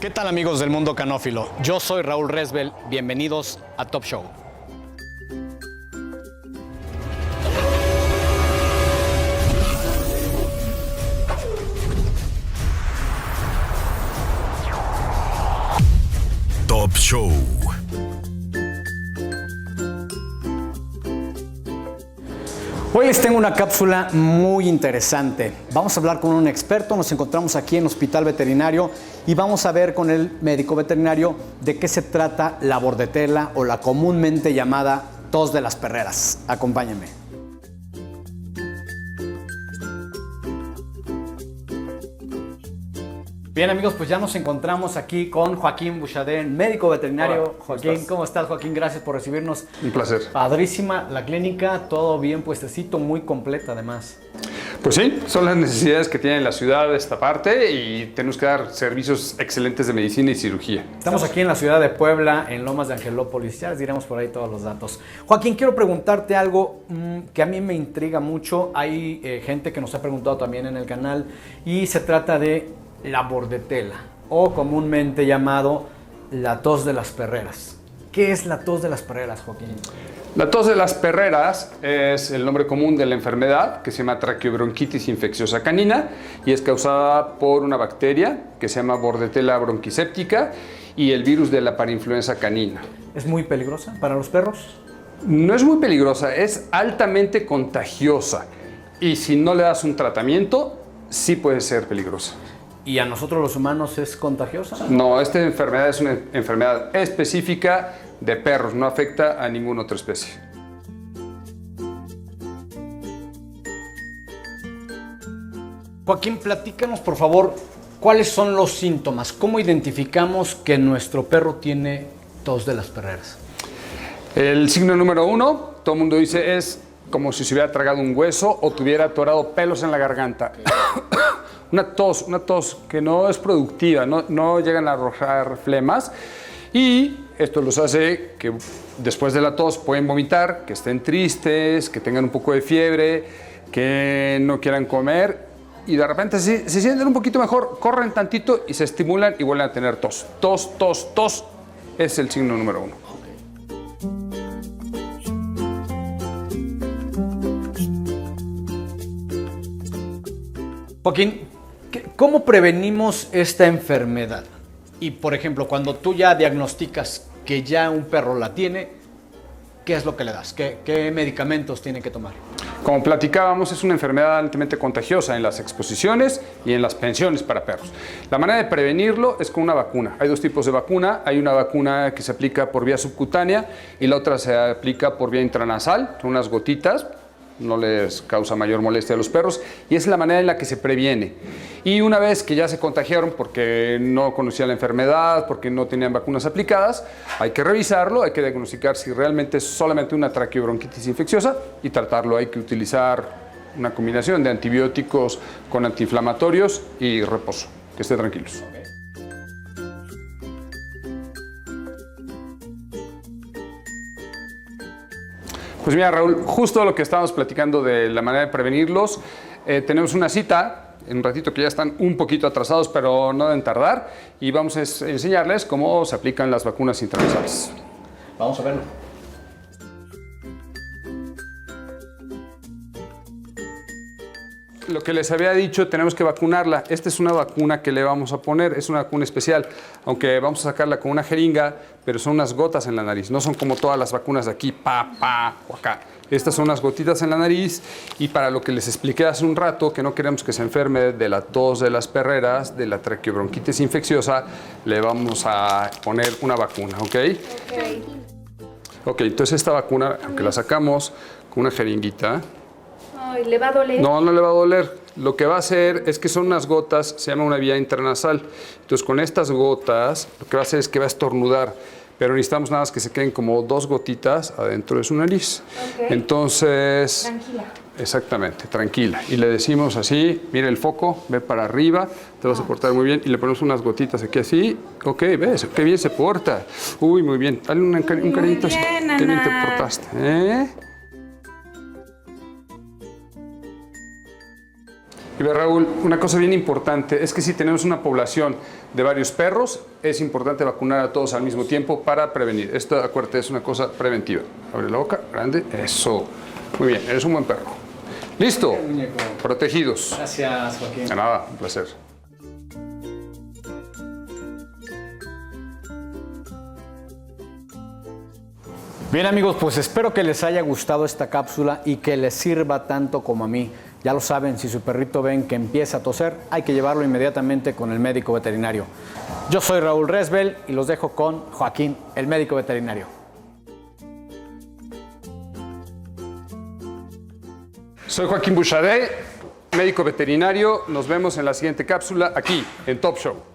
¿Qué tal, amigos del mundo canófilo? Yo soy Raúl Resbel, bienvenidos a Top Show. Top Show. Hoy les tengo una cápsula muy interesante. Vamos a hablar con un experto, nos encontramos aquí en Hospital Veterinario y vamos a ver con el médico veterinario de qué se trata la bordetela o la comúnmente llamada tos de las perreras. Acompáñenme. Bien, amigos, pues ya nos encontramos aquí con Joaquín Bouchardin, médico veterinario. Hola, Joaquín, ¿cómo estás, Joaquín? Gracias por recibirnos. Un placer. Padrísima la clínica, todo bien puestecito, muy completa además. Pues sí, son las necesidades que tiene la ciudad de esta parte y tenemos que dar servicios excelentes de medicina y cirugía. Estamos aquí en la ciudad de Puebla, en Lomas de Angelópolis, ya les diremos por ahí todos los datos. Joaquín, quiero preguntarte algo que a mí me intriga mucho. Hay gente que nos ha preguntado también en el canal y se trata de la bordetela o comúnmente llamado la tos de las perreras. ¿Qué es la tos de las perreras, Joaquín? La tos de las perreras es el nombre común de la enfermedad que se llama traqueobronquitis infecciosa canina y es causada por una bacteria que se llama Bordetella bronquiséptica y el virus de la parainfluenza canina. ¿Es muy peligrosa para los perros? No es muy peligrosa, es altamente contagiosa y si no le das un tratamiento, sí puede ser peligrosa. ¿Y a nosotros los humanos es contagiosa? No, esta enfermedad es una enfermedad específica de perros, no afecta a ninguna otra especie. Joaquín, platícanos por favor, ¿cuáles son los síntomas? ¿Cómo identificamos que nuestro perro tiene tos de las perreras? El signo número 1, todo el mundo dice, es como si se hubiera tragado un hueso o tuviera atorado pelos en la garganta. Una tos que no es productiva, no llegan a arrojar flemas y esto los hace que después de la tos pueden vomitar, que estén tristes, que tengan un poco de fiebre, que no quieran comer y de repente se sienten un poquito mejor, corren tantito y se estimulan y vuelven a tener tos. Tos es el signo número 1. Joaquín, ¿cómo prevenimos esta enfermedad? Y, por ejemplo, cuando tú ya diagnosticas que ya un perro la tiene, ¿qué es lo que le das? ¿Qué medicamentos tiene que tomar? Como platicábamos, es una enfermedad altamente contagiosa en las exposiciones y en las pensiones para perros. La manera de prevenirlo es con una vacuna. Hay dos tipos de vacuna. Hay una vacuna que se aplica por vía subcutánea y la otra se aplica por vía intranasal. Son unas gotitas. No les causa mayor molestia a los perros y es la manera en la que se previene. Y una vez que ya se contagiaron porque no conocían la enfermedad, porque no tenían vacunas aplicadas, hay que revisarlo, hay que diagnosticar si realmente es solamente una traqueobronquitis infecciosa y tratarlo. Hay que utilizar una combinación de antibióticos con antiinflamatorios y reposo. Que estén tranquilos. Pues mira, Raúl, justo lo que estábamos platicando de la manera de prevenirlos, tenemos una cita, en un ratito que ya están un poquito atrasados, pero no deben tardar, y vamos a enseñarles cómo se aplican las vacunas intranasales. Vamos a verlo. Lo que les había dicho, tenemos que vacunarla. Esta es una vacuna que le vamos a poner, es una vacuna especial, aunque vamos a sacarla con una jeringa, pero son unas gotas en la nariz, no son como todas las vacunas de aquí, o acá. Estas son unas gotitas en la nariz y para lo que les expliqué hace un rato, que no queremos que se enferme de la tos de las perreras, de la traqueobronquitis infecciosa, le vamos a poner una vacuna, ¿ok? Ok, entonces esta vacuna, aunque la sacamos con una jeringuita, Ay, ¿le va a doler? no le va a doler. Lo que va a hacer es que son unas gotas, se llama una vía intranasal. Entonces, con estas gotas, lo que va a hacer es que va a estornudar. Pero necesitamos nada más que se queden como 2 gotitas adentro de su nariz. Ok. Entonces... Tranquila. Exactamente, tranquila. Y le decimos así, mira el foco, ve para arriba, te vas a portar muy bien. Y le ponemos unas gotitas aquí así. Ok, ves, qué bien se porta. Uy, muy bien. Dale un cariñito así. bien, Qué bien te Ana. portaste, ¿eh? Y ve, Raúl, una cosa bien importante es que si tenemos una población de varios perros, es importante vacunar a todos al mismo tiempo para prevenir. Esto, acuérdate, es una cosa preventiva. Abre la boca, grande, eso. Muy bien, eres un buen perro. ¿Listo? Protegidos. Gracias, Joaquín. De nada, un placer. Bien amigos, pues espero que les haya gustado esta cápsula y que les sirva tanto como a mí. Ya lo saben, si su perrito ven que empieza a toser, hay que llevarlo inmediatamente con el médico veterinario. Yo soy Raúl Resbel y los dejo con Joaquín, el médico veterinario. Soy Joaquín Bouchardet, médico veterinario. Nos vemos en la siguiente cápsula aquí en Top Show.